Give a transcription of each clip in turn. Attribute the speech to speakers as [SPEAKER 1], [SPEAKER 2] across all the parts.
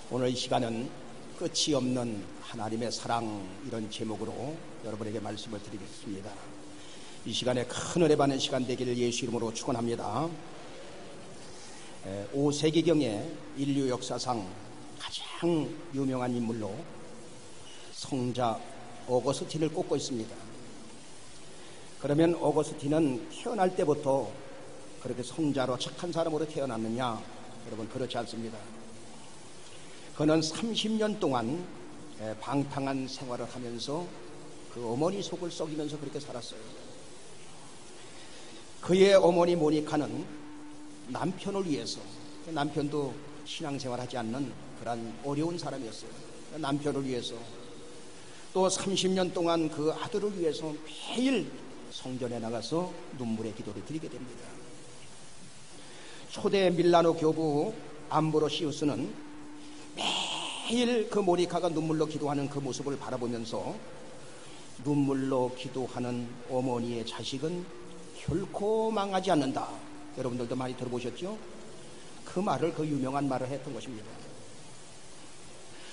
[SPEAKER 1] 오늘 이 시간은 끝이 없는 하나님의 사랑, 이런 제목으로 여러분에게 말씀을 드리겠습니다. 이 시간에 큰 은혜 받는 시간 되기를 예수 이름으로 축원합니다. 5세기경에 인류 역사상 가장 유명한 인물로 성자 어거스틴을 꼽고 있습니다. 그러면 어거스틴은 태어날 때부터 그렇게 성자로 착한 사람으로 태어났느냐? 여러분, 그렇지 않습니다. 그는 30년 동안 방탕한 생활을 하면서 그 어머니 속을 썩이면서 그렇게 살았어요. 그의 어머니 모니카는 남편을 위해서, 남편도 신앙생활하지 않는 그런 어려운 사람이었어요. 남편을 위해서, 또 30년 동안 그 아들을 위해서 매일 성전에 나가서 눈물의 기도를 드리게 됩니다. 초대 밀라노 교부 암브로시우스는 매일 그 모니카가 눈물로 기도하는 그 모습을 바라보면서 눈물로 기도하는 어머니의 자식은 결코 망하지 않는다. 여러분들도 많이 들어보셨죠? 그 말을, 그 유명한 말을 했던 것입니다.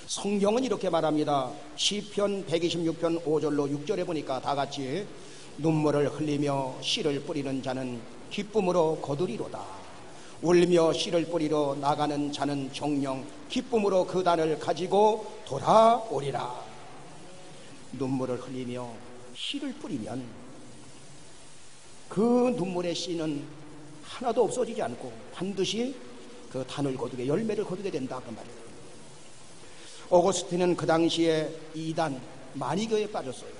[SPEAKER 1] 성경은 이렇게 말합니다. 시편 126편 5절로 6절에 보니까 다 같이 눈물을 흘리며 씨를 뿌리는 자는 기쁨으로 거두리로다. 울며 씨를 뿌리러 나가는 자는 정녕 기쁨으로 그 단을 가지고 돌아오리라. 눈물을 흘리며 씨를 뿌리면 그 눈물의 씨는 하나도 없어지지 않고 반드시 그 단을 거두게, 열매를 거두게 된다, 그 말이에요. 어거스틴은 그 당시에 이단 마니교에 빠졌어요.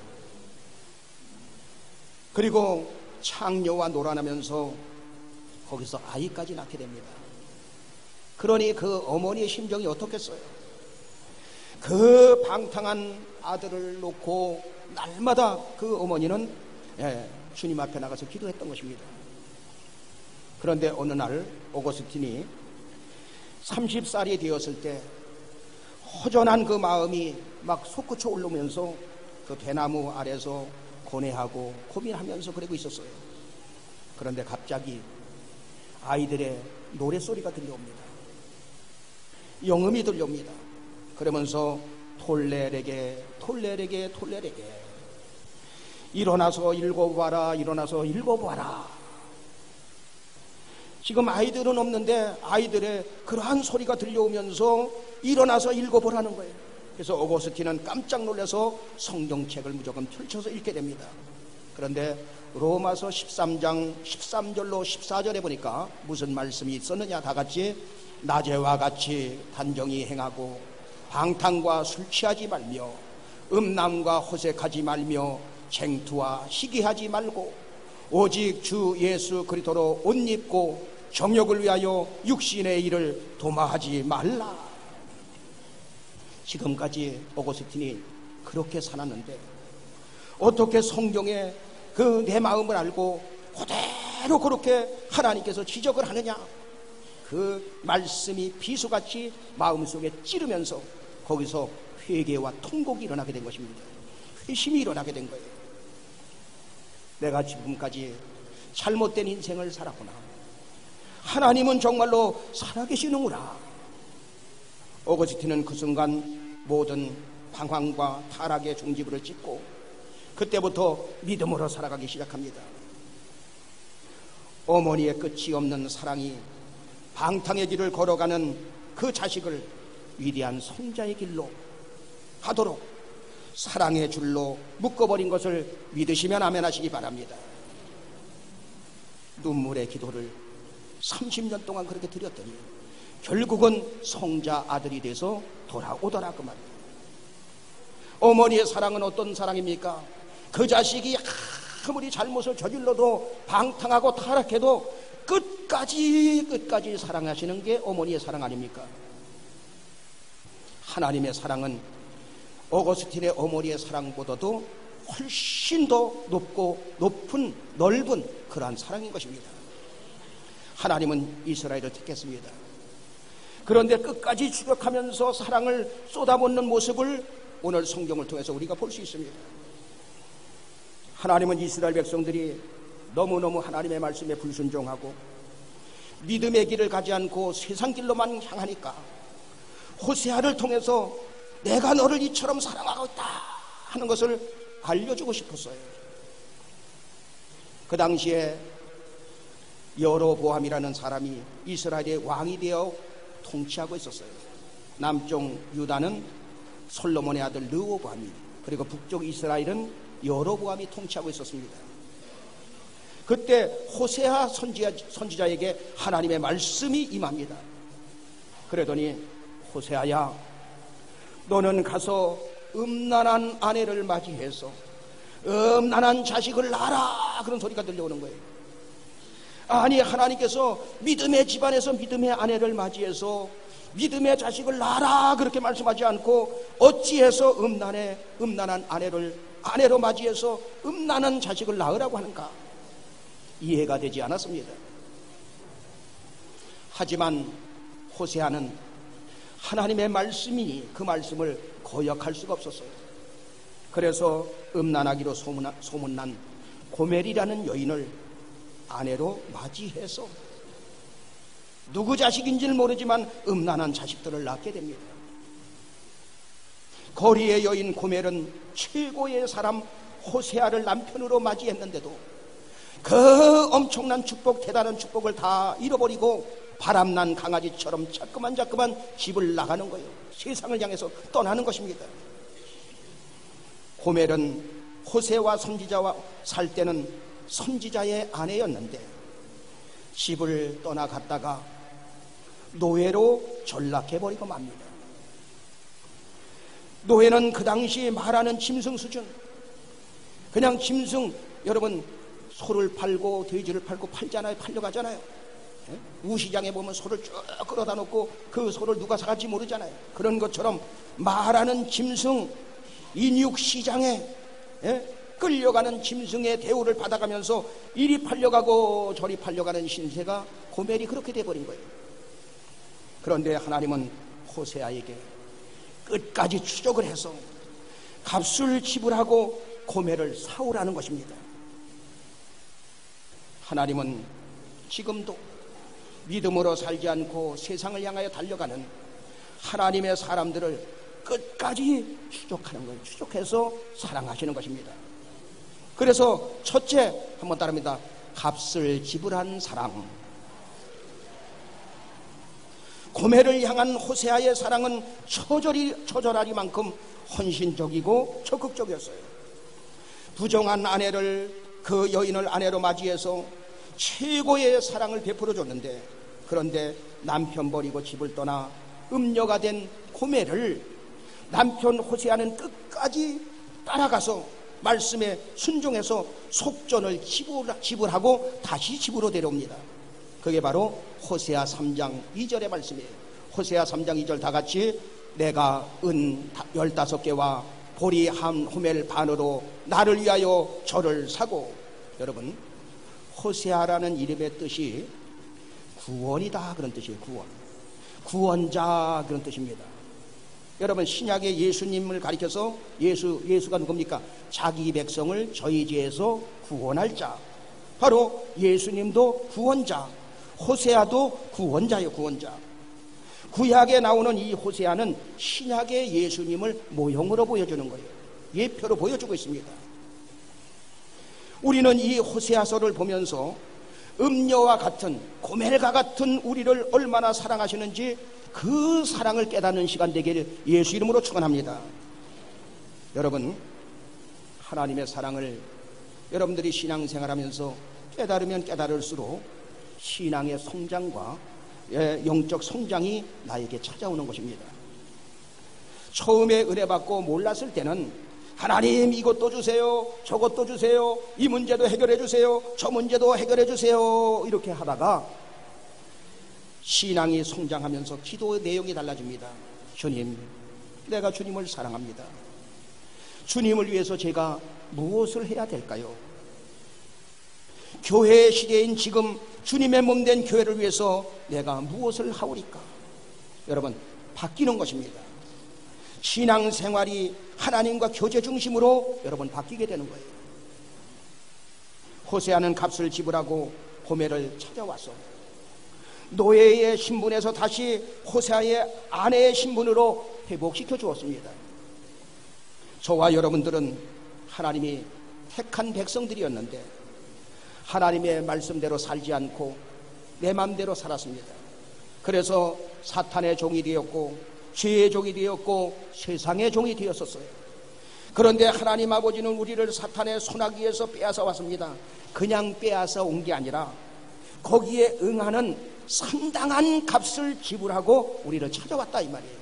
[SPEAKER 1] 그리고 창녀와 놀아나면서 거기서 아이까지 낳게 됩니다. 그러니 그 어머니의 심정이 어떻겠어요? 그 방탕한 아들을 놓고 날마다 그 어머니는 주님 앞에 나가서 기도했던 것입니다. 그런데 어느 날 어거스틴이 30살이 되었을 때 허전한 그 마음이 막 솟구쳐 오르면서 그 대나무 아래서 고뇌하고 고민하면서 그러고 있었어요. 그런데 갑자기 아이들의 노래소리가 들려옵니다. 영음이 들려옵니다. 그러면서 톨레레게 톨레레게 톨레레게, 일어나서 읽어봐라, 일어나서 읽어봐라. 지금 아이들은 없는데 아이들의 그러한 소리가 들려오면서 일어나서 읽어보라는 거예요. 그래서 어거스틴은 깜짝 놀라서 성경책을 무조건 펼쳐서 읽게 됩니다. 그런데 로마서 13장 13절로 14절에 보니까 무슨 말씀이 있었느냐? 다 같이 낮에와 같이 단정히 행하고 방탕과 술 취하지 말며 음란과 호색하지 말며 쟁투와 시기하지 말고 오직 주 예수 그리스도로 옷 입고 정욕을 위하여 육신의 일을 도마하지 말라. 지금까지 어거스틴이 그렇게 살았는데 어떻게 성경에 그 내 마음을 알고 그대로 그렇게 하나님께서 지적을 하느냐? 그 말씀이 비수같이 마음속에 찌르면서 거기서 회개와 통곡이 일어나게 된 것입니다. 회심이 일어나게 된 거예요. 내가 지금까지 잘못된 인생을 살았구나. 하나님은 정말로 살아계시는구나. 어거스틴은 그 순간 모든 방황과 타락의 종지부를 찍고 그때부터 믿음으로 살아가기 시작합니다. 어머니의 끝이 없는 사랑이 방탕의 길을 걸어가는 그 자식을 위대한 성자의 길로 가도록 사랑의 줄로 묶어버린 것을 믿으시면 아멘 하시기 바랍니다. 눈물의 기도를 30년 동안 그렇게 드렸더니 결국은 성자 아들이 돼서 돌아오더라, 그 말이에요. 어머니의 사랑은 어떤 사랑입니까? 그 자식이 아무리 잘못을 저질러도 방탕하고 타락해도 끝까지 사랑하시는 게 어머니의 사랑 아닙니까? 하나님의 사랑은 어거스틴의 어머니의 사랑보다도 훨씬 더 높은 넓은 그러한 사랑인 것입니다. 하나님은 이스라엘을 택했습니다. 그런데 끝까지 추격하면서 사랑을 쏟아붓는 모습을 오늘 성경을 통해서 우리가 볼 수 있습니다. 하나님은 이스라엘 백성들이 너무너무 하나님의 말씀에 불순종하고 믿음의 길을 가지 않고 세상 길로만 향하니까 호세아를 통해서 내가 너를 이처럼 사랑하고 있다 하는 것을 알려주고 싶었어요. 그 당시에 여로보암이라는 사람이 이스라엘의 왕이 되어 통치하고 있었어요. 남쪽 유다는 솔로몬의 아들 르호보암이, 그리고 북쪽 이스라엘은 여로보암이 통치하고 있었습니다. 그때 호세아 선지자에게 하나님의 말씀이 임합니다. 그러더니 호세아야, 너는 가서 음란한 아내를 맞이해서 음란한 자식을 낳아라, 그런 소리가 들려오는 거예요. 아니, 하나님께서 믿음의 집안에서 믿음의 아내를 맞이해서 믿음의 자식을 낳아라 그렇게 말씀하지 않고 어찌해서 음란한 아내로 맞이해서 음란한 자식을 낳으라고 하는가? 이해가 되지 않았습니다. 하지만 호세아는 하나님의 말씀이 그 말씀을 거역할 수가 없었어요. 그래서 음란하기로 소문난 고멜이라는 여인을 아내로 맞이해서 누구 자식인지는 모르지만 음란한 자식들을 낳게 됩니다. 거리의 여인 고멜은 최고의 사람 호세아를 남편으로 맞이했는데도 그 엄청난 축복, 대단한 축복을 다 잃어버리고 바람난 강아지처럼 자꾸만 집을 나가는 거예요. 세상을 향해서 떠나는 것입니다. 고멜은 호세와 선지자와 살 때는 선지자의 아내였는데 집을 떠나갔다가 노예로 전락해버리고 맙니다. 노예는 그 당시 말하는 짐승 수준, 그냥 짐승, 여러분 소를 팔고 돼지를 팔고 팔잖아요. 팔려가잖아요. 우시장에 보면 소를 쭉 끌어다 놓고 그 소를 누가 사갈지 모르잖아요. 그런 것처럼 말하는 짐승, 인육시장에 끌려가는 짐승의 대우를 받아가면서 이리 팔려가고 저리 팔려가는 신세가 고멜이 그렇게 돼버린 거예요. 그런데 하나님은 호세아에게 끝까지 추적을 해서 값을 지불하고 고멜을 사오라는 것입니다. 하나님은 지금도 믿음으로 살지 않고 세상을 향하여 달려가는 하나님의 사람들을 끝까지 추적하는 거예요. 추적해서 사랑하시는 것입니다. 그래서 첫째, 한번 따릅니다. 값을 지불한 사랑. 고멜을 향한 호세아의 사랑은 처절하리만큼 헌신적이고 적극적이었어요. 부정한 아내를, 그 여인을 아내로 맞이해서 최고의 사랑을 베풀어 줬는데, 그런데 남편 버리고 집을 떠나 음녀가 된 고멜을 남편 호세아는 끝까지 따라가서 말씀에 순종해서 속전을 지불하고 다시 집으로 데려옵니다. 그게 바로 호세아 3장 2절의 말씀이에요. 호세아 3장 2절 다 같이, 내가 은 15개와 보리 한 호멜 반으로 나를 위하여 저를 사고. 여러분, 호세아라는 이름의 뜻이 구원이다 그런 뜻이에요. 구원자 그런 뜻입니다. 여러분, 신약의 예수님을 가리켜서 예수가 누굽니까? 자기 백성을 저희 죄에서 구원할 자. 바로 예수님도 구원자, 호세아도 구원자예요. 구원자. 구약에 나오는 이 호세아는 신약의 예수님을 모형으로 보여주는 거예요. 예표로 보여주고 있습니다. 우리는 이 호세아서를 보면서 음녀와 같은, 고멜과 같은 우리를 얼마나 사랑하시는지 그 사랑을 깨닫는 시간 되기를 예수 이름으로 축원합니다. 여러분, 하나님의 사랑을 여러분들이 신앙생활하면서 깨달으면 깨달을수록 신앙의 성장과 영적 성장이 나에게 찾아오는 것입니다. 처음에 은혜받고 몰랐을 때는 하나님 이것도 주세요, 저것도 주세요, 이 문제도 해결해 주세요, 저 문제도 해결해 주세요, 이렇게 하다가 신앙이 성장하면서 기도 내용이 달라집니다. 주님, 내가 주님을 사랑합니다. 주님을 위해서 제가 무엇을 해야 될까요? 교회 시대인 지금 주님의 몸된 교회를 위해서 내가 무엇을 하오리까? 여러분, 바뀌는 것입니다. 신앙생활이 하나님과 교제 중심으로 여러분 바뀌게 되는 거예요. 호세아는 값을 지불하고 고멜을 찾아와서 노예의 신분에서 다시 호세아의 아내의 신분으로 회복시켜 주었습니다. 저와 여러분들은 하나님이 택한 백성들이었는데 하나님의 말씀대로 살지 않고 내 마음대로 살았습니다. 그래서 사탄의 종이 되었고 죄의 종이 되었고 세상의 종이 되었었어요. 그런데 하나님 아버지는 우리를 사탄의 손아귀에서 빼앗아 왔습니다. 그냥 빼앗아 온 게 아니라 거기에 응하는 상당한 값을 지불하고 우리를 찾아왔다 이 말이에요.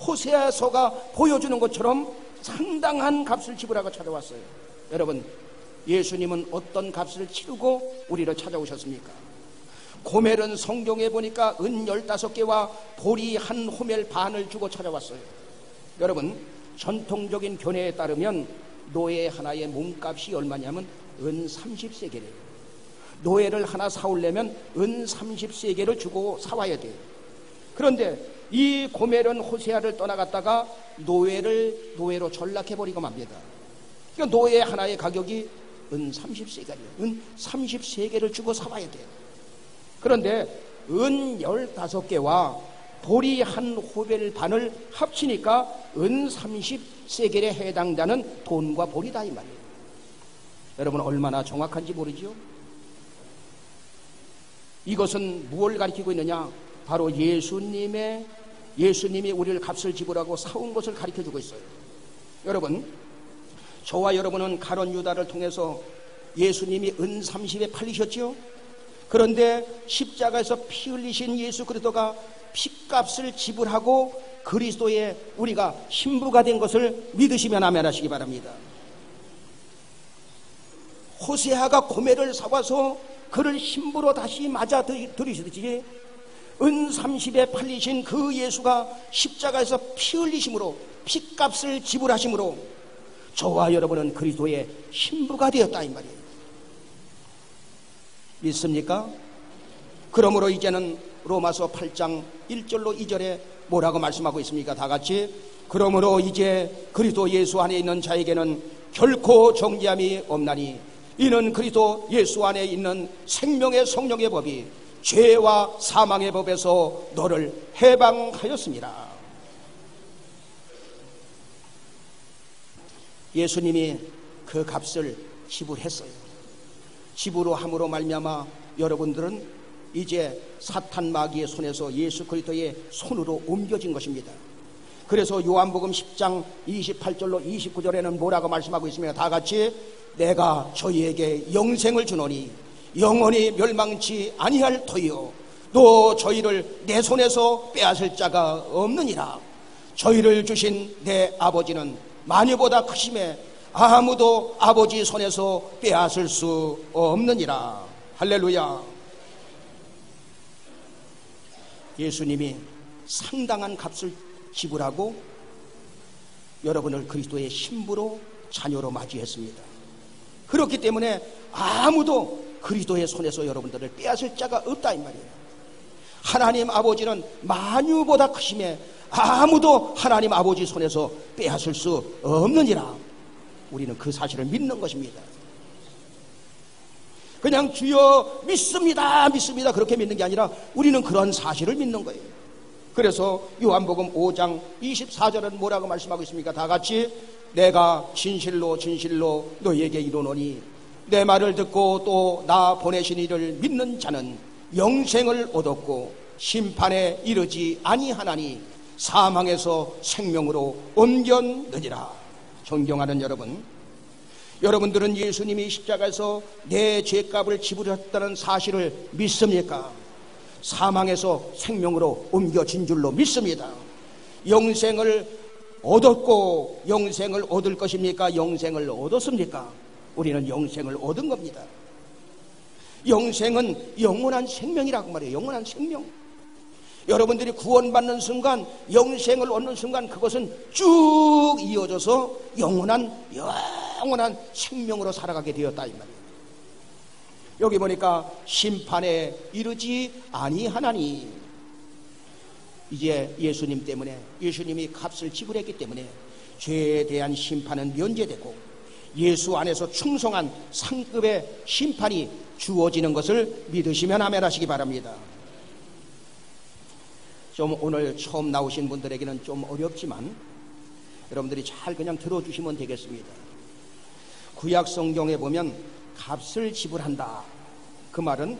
[SPEAKER 1] 호세아서가 보여주는 것처럼 상당한 값을 지불하고 찾아왔어요. 여러분, 예수님은 어떤 값을 치르고 우리를 찾아오셨습니까? 고멜은 성경에 보니까 은 15개와 보리 한 호멜 반을 주고 찾아왔어요. 여러분, 전통적인 견해에 따르면 노예 하나의 몸값이 얼마냐면 은 30세겔이에요. 노예를 하나 사오려면 은 30세겔을 주고 사와야 돼요. 그런데 이 고멜은 호세아를 떠나갔다가 노예로 전락해버리고 맙니다. 그러니까 노예 하나의 가격이 은 30세겔이에요. 은 30세겔을 주고 사와야 돼요. 그런데 은 15개와 보리 한 호벨 반을 합치니까 은 30세겔에 해당되는 돈과 보리다 이 말이에요. 여러분, 얼마나 정확한지 모르죠? 이것은 무엇을 가리키고 있느냐? 바로 예수님이 우리를 값을 지불하고 사온 것을 가리켜주고 있어요. 여러분, 저와 여러분은 가룟 유다를 통해서 예수님이 은 30에 팔리셨죠? 그런데 십자가에서 피 흘리신 예수 그리스도가 피값을 지불하고 그리스도의 우리가 신부가 된 것을 믿으시면 아멘 하시기 바랍니다. 호세아가 고멜을 사와서 그를 신부로 다시 맞아 들이시듯이 은 30에 팔리신 그 예수가 십자가에서 피 흘리심으로 피값을 지불하심으로 저와 여러분은 그리스도의 신부가 되었다 이 말이에요. 믿습니까? 그러므로 이제는 로마서 8장 1절로 2절에 뭐라고 말씀하고 있습니까? 다 같이. 그러므로 이제 그리스도 예수 안에 있는 자에게는 결코 정죄함이 없나니 이는 그리스도 예수 안에 있는 생명의 성령의 법이 죄와 사망의 법에서 너를 해방하였습니다. 예수님이 그 값을 지불했어요. 지불로 함으로 말미암아 여러분들은 이제 사탄 마귀의 손에서 예수 그리스도의 손으로 옮겨진 것입니다. 그래서 요한복음 10장 28절로 29절에는 뭐라고 말씀하고 있습니까? 다 같이. 내가 저희에게 영생을 주노니 영원히 멸망치 아니할 터이요 또 저희를 내 손에서 빼앗을 자가 없느니라. 저희를 주신 내 아버지는 마녀보다 크심에 아무도 아버지 손에서 빼앗을 수 없느니라. 할렐루야. 예수님이 상당한 값을 지불하고 여러분을 그리스도의 신부로 자녀로 맞이했습니다. 그렇기 때문에 아무도 그리스도의 손에서 여러분들을 빼앗을 자가 없다 이 말이에요. 하나님 아버지는 만유보다 크심에 아무도 하나님 아버지 손에서 빼앗을 수 없느니라. 우리는 그 사실을 믿는 것입니다. 그냥 주여 믿습니다 그렇게 믿는 게 아니라 우리는 그런 사실을 믿는 거예요. 그래서 요한복음 5장 24절은 뭐라고 말씀하고 있습니까? 다 같이. 내가 진실로 진실로 너희에게 이르노니 내 말을 듣고 또 나 보내신 이를 믿는 자는 영생을 얻었고 심판에 이르지 아니하나니 사망에서 생명으로 옮겼느니라. 존경하는 여러분, 여러분들은 예수님이 십자가에서 내 죄값을 지불했다는 사실을 믿습니까? 사망에서 생명으로 옮겨진 줄로 믿습니다. 영생을 얻었고 영생을 얻을 것입니까? 영생을 얻었습니까? 우리는 영생을 얻은 겁니다. 영생은 영원한 생명이라고 말해요. 영원한 생명. 여러분들이 구원받는 순간, 영생을 얻는 순간 그것은 쭉 이어져서 영원한 생명으로 살아가게 되었다 이 말이에요. 여기 보니까 심판에 이르지 아니하나니, 이제 예수님 때문에, 예수님이 값을 지불했기 때문에 죄에 대한 심판은 면제되고 예수 안에서 충성한 상급의 심판이 주어지는 것을 믿으시면 아멘 하시기 바랍니다. 좀 오늘 처음 나오신 분들에게는 좀 어렵지만 여러분들이 잘 그냥 들어주시면 되겠습니다. 구약 성경에 보면 값을 지불한다, 그 말은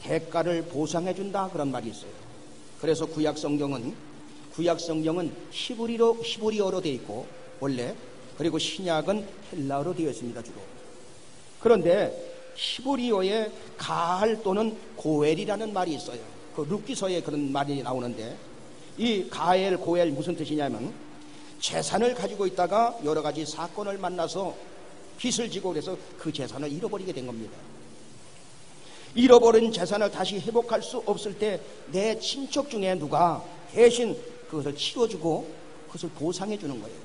[SPEAKER 1] 대가를 보상해 준다, 그런 말이 있어요. 그래서 구약 성경은 히브리어로 되어 있고 원래, 그리고 신약은 헬라어로 되어 있습니다, 주로. 그런데 히브리어에 가할 또는 고엘이라는 말이 있어요. 그 룻기서에 그런 말이 나오는데, 이 가엘, 고엘 무슨 뜻이냐면 재산을 가지고 있다가 여러 가지 사건을 만나서 빚을 지고 그래서 그 재산을 잃어버리게 된 겁니다. 잃어버린 재산을 다시 회복할 수 없을 때 내 친척 중에 누가 대신 그것을 치워주고 그것을 보상해 주는 거예요.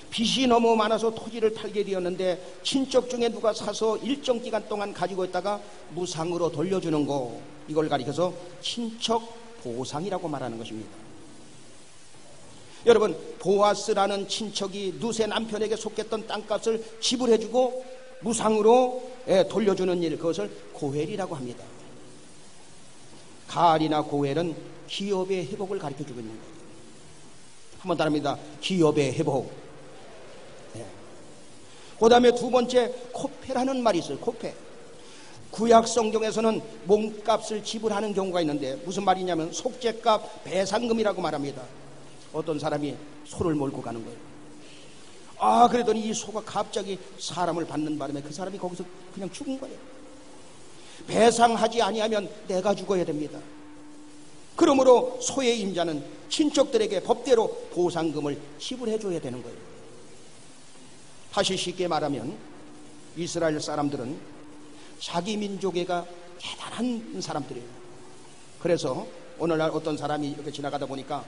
[SPEAKER 1] 빚이 너무 많아서 토지를 팔게 되었는데 친척 중에 누가 사서 일정 기간 동안 가지고 있다가 무상으로 돌려주는 거, 이걸 가리켜서 친척 보상이라고 말하는 것입니다. 여러분, 보아스라는 친척이 룻의 남편에게 속했던 땅값을 지불해주고 무상으로 돌려주는 일, 그것을 고엘이라고 합니다. 가알이나 고엘은 기업의 회복을 가르쳐주고 있는 거예요. 한번 따라합니다. 기업의 회복. 그 다음에 두 번째, 코페라는 말이 있어요. 코페. 구약 성경에서는 몸값을 지불하는 경우가 있는데 무슨 말이냐면 속죄값, 배상금이라고 말합니다. 어떤 사람이 소를 몰고 가는 거예요. 그랬더니 이 소가 갑자기 사람을 받는 바람에 그 사람이 거기서 그냥 죽은 거예요. 배상하지 아니하면 내가 죽어야 됩니다. 그러므로 소의 임자는 친척들에게 법대로 보상금을 지불해 줘야 되는 거예요. 다시 쉽게 말하면 이스라엘 사람들은 자기 민족애가 대단한 사람들이에요. 그래서 오늘날 어떤 사람이 이렇게 지나가다 보니까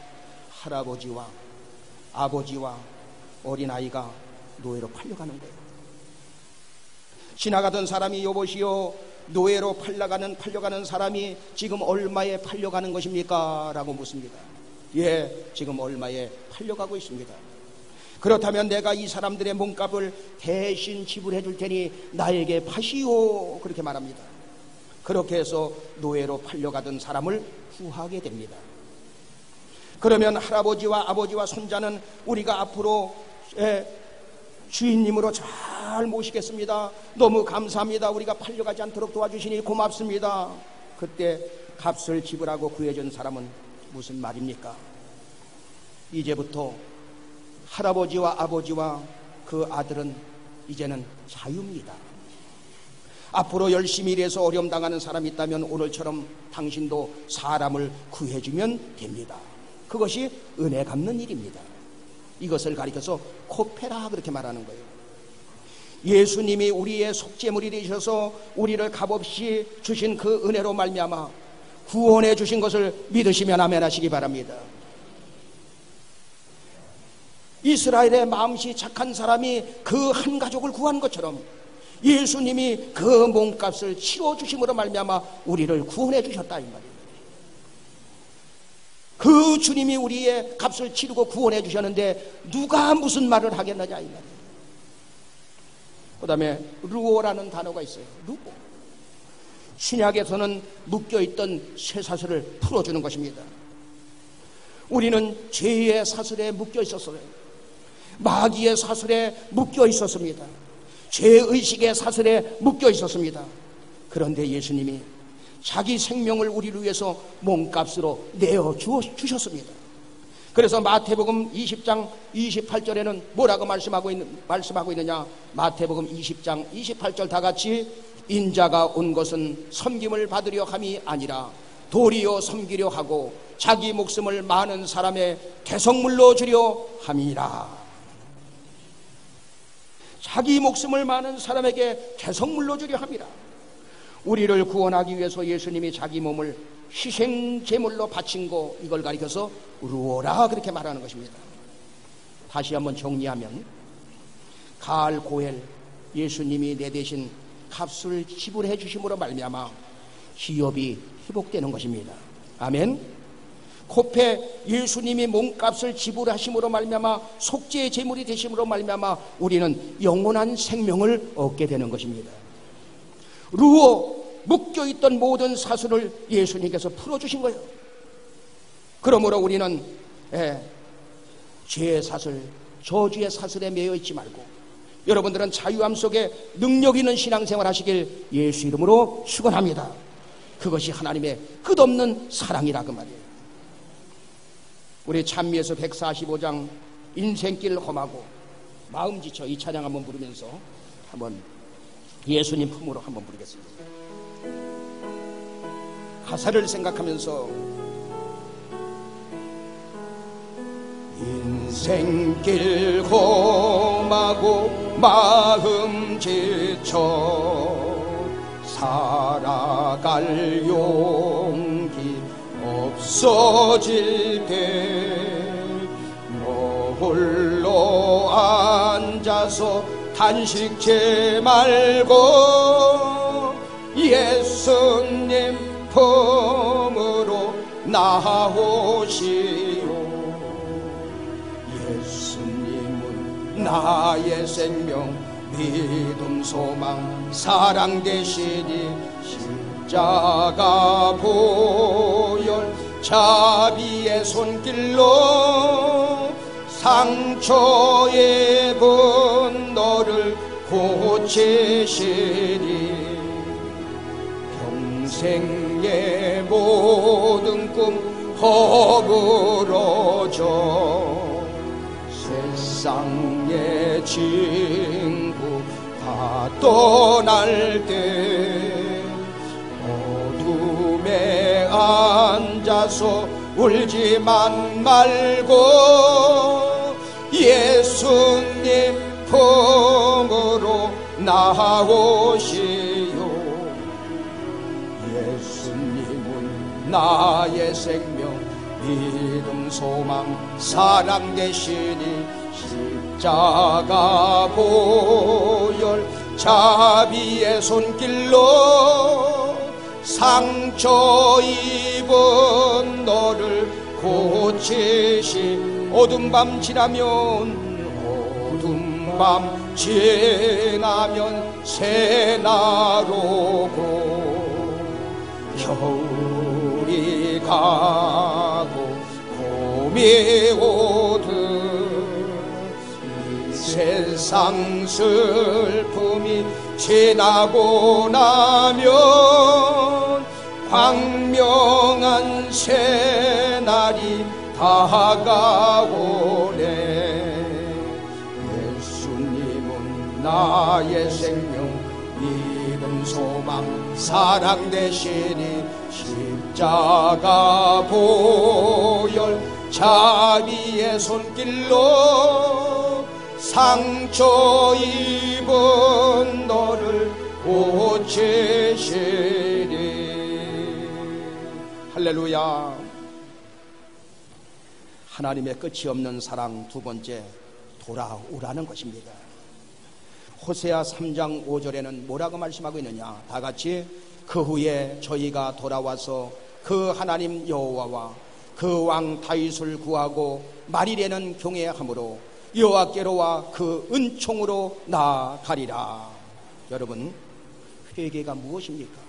[SPEAKER 1] 할아버지와 아버지와 어린아이가 노예로 팔려가는 거예요. 지나가던 사람이 여보시오, 노예로 팔려가는 사람이 지금 얼마에 팔려가는 것입니까? 라고 묻습니다. 예, 지금 얼마에 팔려가고 있습니다. 그렇다면 내가 이 사람들의 몸값을 대신 지불해 줄 테니 나에게 파시오, 그렇게 말합니다. 그렇게 해서 노예로 팔려가던 사람을 구하게 됩니다. 그러면 할아버지와 아버지와 손자는 우리가 앞으로 주인님으로 잘 모시겠습니다. 너무 감사합니다. 우리가 팔려가지 않도록 도와주시니 고맙습니다. 그때 값을 지불하고 구해준 사람은 무슨 말입니까? 이제부터 할아버지와 아버지와 그 아들은 이제는 자유입니다. 앞으로 열심히 일해서 어려움 당하는 사람이 있다면 오늘처럼 당신도 사람을 구해주면 됩니다. 그것이 은혜 갚는 일입니다. 이것을 가리켜서 코페라, 그렇게 말하는 거예요. 예수님이 우리의 속죄물이 되셔서 우리를 값없이 주신 그 은혜로 말미암아 구원해 주신 것을 믿으시면 아멘 하시기 바랍니다. 이스라엘의 마음씨 착한 사람이 그 한 가족을 구한 것처럼 예수님이 그 몸값을 치러주심으로 말미암아 우리를 구원해 주셨다, 이 말이에요. 그 주님이 우리의 값을 치르고 구원해 주셨는데 누가 무슨 말을 하겠느냐, 이 말이에요. 그 다음에 루오라는 단어가 있어요. 루오. 신약에서는 묶여있던 쇠사슬을 풀어주는 것입니다. 우리는 죄의 사슬에 묶여 있었어요. 마귀의 사슬에 묶여 있었습니다. 죄의식의 사슬에 묶여 있었습니다. 그런데 예수님이 자기 생명을 우리를 위해서 몸값으로 내어 주셨습니다. 그래서 마태복음 20장 28절에는 뭐라고 말씀하고 있느냐? 마태복음 20장 28절 다 같이, 인자가 온 것은 섬김을 받으려 함이 아니라 도리어 섬기려 하고 자기 목숨을 많은 사람의 대성물로 주려 함이라. 자기 목숨을 많은 사람에게 대성물로 주려 함이라. 우리를 구원하기 위해서 예수님이 자기 몸을 희생 제물로 바친 거, 이걸 가리켜서 루오라, 그렇게 말하는 것입니다. 다시 한번 정리하면 가알, 고엘, 예수님이 내 대신 값을 지불해 주심으로 말미암아 기업이 회복되는 것입니다. 아멘. 코페 예수님이 몸값을 지불하심으로 말미암아 속죄의 제물이 되심으로 말미암아 우리는 영원한 생명을 얻게 되는 것입니다. 루어 묶여있던 모든 사슬을 예수님께서 풀어주신 거예요. 그러므로 우리는 죄의 사슬, 저주의 사슬에 매여 있지 말고 여러분들은 자유함 속에 능력 있는 신앙생활 하시길 예수 이름으로 축원합니다. 그것이 하나님의 끝없는 사랑이라 그 말이에요. 우리 찬미에서 145장 인생길 험하고 마음 지쳐 이 찬양 한번 부르면서 한번 예수님 품으로 한번 부르겠습니다. 가사를 생각하면서 인생길 험하고 마음 지쳐 살아갈 용기 없어질 때 너 홀로 앉아서 단식치 말고 예수님 품으로 나오시오. 예수님은 나의 생명 믿음 소망 사랑 되시니 십자가 보혈 자비의 손길로 상처 입은 너를 고치시니 평생의 모든 꿈 허물어져 세상의 친구 다 떠날 때 어둠에 앉아서 울지만 말고 예수님 품으로 나오시오. 예수님은 나의 생명 믿음 소망 사랑 되시니 십자가 보혈 자비의 손길로 상처 입은 너를 고치시. 어두운 밤 지나면 새날 오고 겨울이 가고 봄이 오듯 이 세상 슬픔이 지나고 나면 광명한 새날이 다가오네. 예수님은 나의 생명 믿음 소망 사랑 되시니 십자가 보혈 자비의 손길로 상처 입은 너를 고치시니. 할렐루야. 하나님의 끝이 없는 사랑 두 번째, 돌아오라는 것입니다. 호세아 3장 5절에는 뭐라고 말씀하고 있느냐? 다 같이 그 후에 저희가 돌아와서 그 하나님 여호와와 그 왕 다윗을 구하고 말일에는 경외함으로 여호와께로와 그 은총으로 나아가리라. 여러분, 회개가 무엇입니까?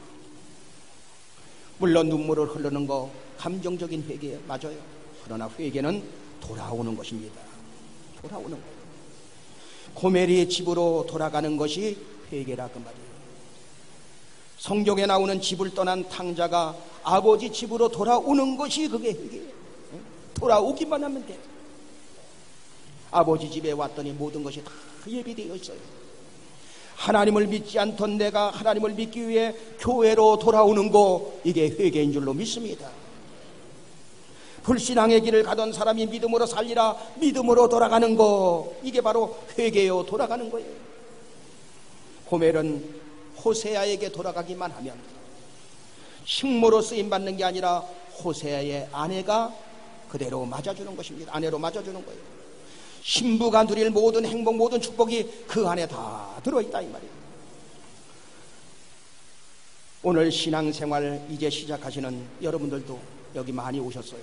[SPEAKER 1] 물론 눈물을 흐르는 거 감정적인 회개 맞아요. 그러나 회개는 돌아오는 것입니다. 돌아오는 거예요. 고멜의 집으로 돌아가는 것이 회개라 그 말이에요. 성경에 나오는 집을 떠난 탕자가 아버지 집으로 돌아오는 것이 그게 회개예요. 돌아오기만 하면 돼. 아버지 집에 왔더니 모든 것이 다 예비되어 있어요. 하나님을 믿지 않던 내가 하나님을 믿기 위해 교회로 돌아오는 거, 이게 회개인 줄로 믿습니다. 불신앙의 길을 가던 사람이 믿음으로 살리라, 믿음으로 돌아가는 거, 이게 바로 회개요 돌아가는 거예요. 고멜은 호세아에게 돌아가기만 하면 식모로 쓰임받는 게 아니라 호세아의 아내가 그대로 맞아주는 것입니다. 아내로 맞아주는 거예요. 신부가 누릴 모든 행복, 모든 축복이 그 안에 다 들어있다 이 말이에요. 오늘 신앙생활 이제 시작하시는 여러분들도 여기 많이 오셨어요.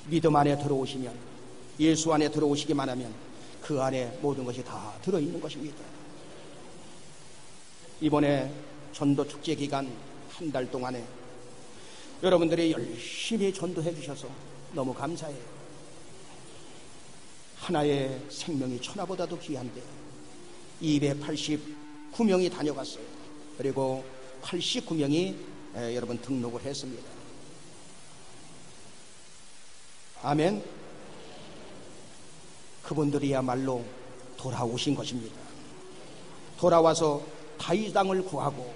[SPEAKER 1] 믿음 안에 들어오시면, 예수 안에 들어오시기만 하면 그 안에 모든 것이 다 들어있는 것입니다. 이번에 전도 축제 기간 한 달 동안에 여러분들이 열심히 전도해 주셔서 너무 감사해요. 하나의 생명이 천하보다도 귀한데 289명이 다녀갔어요. 그리고 89명이 여러분 등록을 했습니다. 아멘. 그분들이야말로 돌아오신 것입니다. 돌아와서 다윗 땅을 구하고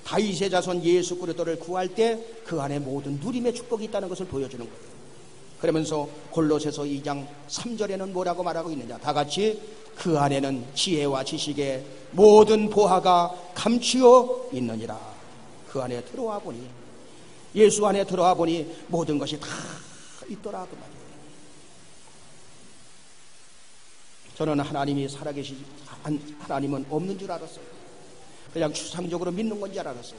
[SPEAKER 1] 다윗의 자손 예수 그리스도를 구할 때 그 안에 모든 누림의 축복이 있다는 것을 보여주는 거예요. 그러면서 골로새서 2장 3절에는 뭐라고 말하고 있느냐? 다 같이 그 안에는 지혜와 지식의 모든 보화가 감추어 있느니라. 그 안에 들어와 보니, 예수 안에 들어와 보니 모든 것이 다 있더라 그 말이에요. 저는 하나님이 살아계시지, 하나님은 없는 줄 알았어요. 그냥 추상적으로 믿는 건 줄 알았어요.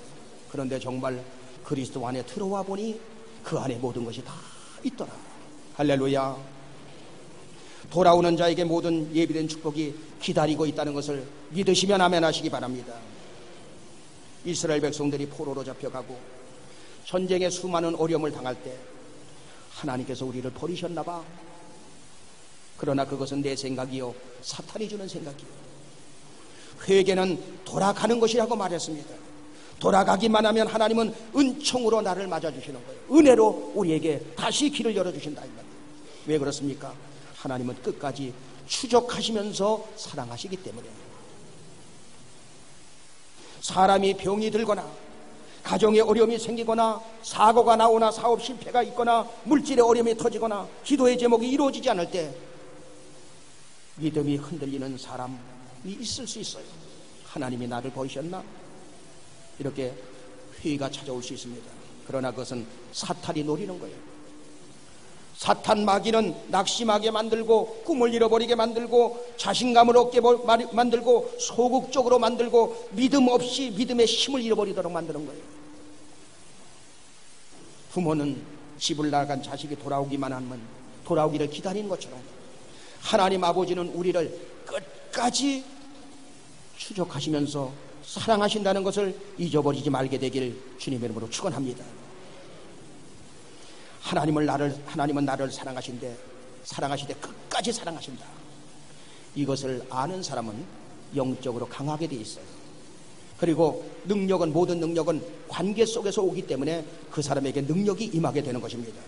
[SPEAKER 1] 그런데 정말 그리스도 안에 들어와 보니 그 안에 모든 것이 다 있더라. 할렐루야. 돌아오는 자에게 모든 예비된 축복이 기다리고 있다는 것을 믿으시면 아멘 하시기 바랍니다. 이스라엘 백성들이 포로로 잡혀가고 전쟁에 수많은 어려움을 당할 때 하나님께서 우리를 버리셨나 봐. 그러나 그것은 내 생각이요, 사탄이 주는 생각이요. 회개는 돌아가는 것이라고 말했습니다. 돌아가기만 하면 하나님은 은총으로 나를 맞아주시는 거예요. 은혜로 우리에게 다시 길을 열어주신다 이 말이에요. 왜 그렇습니까? 하나님은 끝까지 추적하시면서 사랑하시기 때문에. 사람이 병이 들거나 가정에 어려움이 생기거나 사고가 나오나 사업 실패가 있거나 물질의 어려움이 터지거나 기도의 제목이 이루어지지 않을 때 믿음이 흔들리는 사람이 있을 수 있어요. 하나님이 나를 버리셨나? 이렇게 회의가 찾아올 수 있습니다. 그러나 그것은 사탄이 노리는 거예요. 사탄 마귀는 낙심하게 만들고 꿈을 잃어버리게 만들고 자신감을 얻게 만들고 소극적으로 만들고 믿음 없이 믿음의 힘을 잃어버리도록 만드는 거예요. 부모는 집을 나간 자식이 돌아오기만 하면 돌아오기를 기다리는 것처럼 하나님 아버지는 우리를 끝까지 추적하시면서 사랑하신다는 것을 잊어버리지 말게 되길 주님의 이름으로 축원합니다. 하나님은 나를 사랑하시되 끝까지 사랑하신다. 이것을 아는 사람은 영적으로 강하게 되어 있어요. 그리고 모든 능력은 관계 속에서 오기 때문에 그 사람에게 능력이 임하게 되는 것입니다.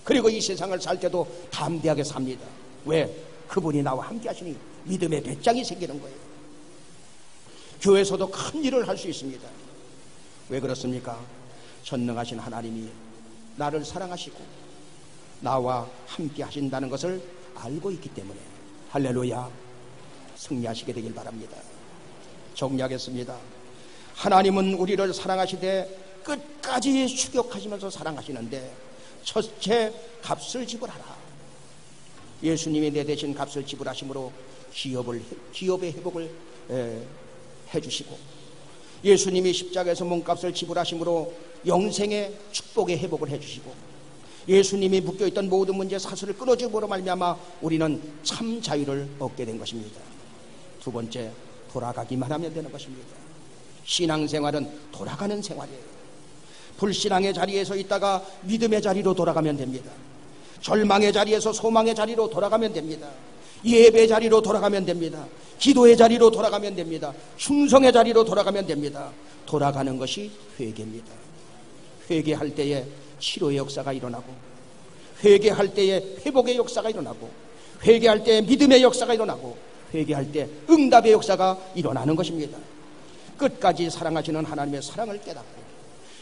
[SPEAKER 1] 그리고 이 세상을 살 때도 담대하게 삽니다. 왜? 그분이 나와 함께 하시니 믿음의 배짱이 생기는 거예요. 교회에서도 큰 일을 할 수 있습니다. 왜 그렇습니까? 전능하신 하나님이 나를 사랑하시고 나와 함께 하신다는 것을 알고 있기 때문에. 할렐루야. 승리하시게 되길 바랍니다. 정리하겠습니다. 하나님은 우리를 사랑하시되 끝까지 추격하시면서 사랑하시는데 첫째 값을 지불하라. 예수님이 내 대신 값을 지불하심으로 기업의 회복을 해주시고 예수님이 십자가에서 몸값을 지불하심으로 영생의 축복의 회복을 해주시고 예수님이 묶여있던 모든 문제 사슬을 끊어줌으로 말미암아 우리는 참 자유를 얻게 된 것입니다. 두 번째, 돌아가기만 하면 되는 것입니다. 신앙생활은 돌아가는 생활이에요. 불신앙의 자리에서 있다가 믿음의 자리로 돌아가면 됩니다. 절망의 자리에서 소망의 자리로 돌아가면 됩니다. 예배의 자리로 돌아가면 됩니다. 기도의 자리로 돌아가면 됩니다. 충성의 자리로 돌아가면 됩니다. 돌아가는 것이 회개입니다. 회개할 때에 치료의 역사가 일어나고 회개할 때에 회복의 역사가 일어나고 회개할 때에 믿음의 역사가 일어나고 회개할 때 응답의 역사가 일어나는 것입니다. 끝까지 사랑하시는 하나님의 사랑을 깨닫고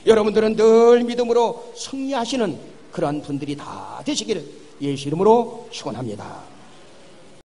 [SPEAKER 1] 여러분들은 늘 믿음으로 승리하시는 그러한 분들이 다 되시기를 예수 이름으로 축원합니다.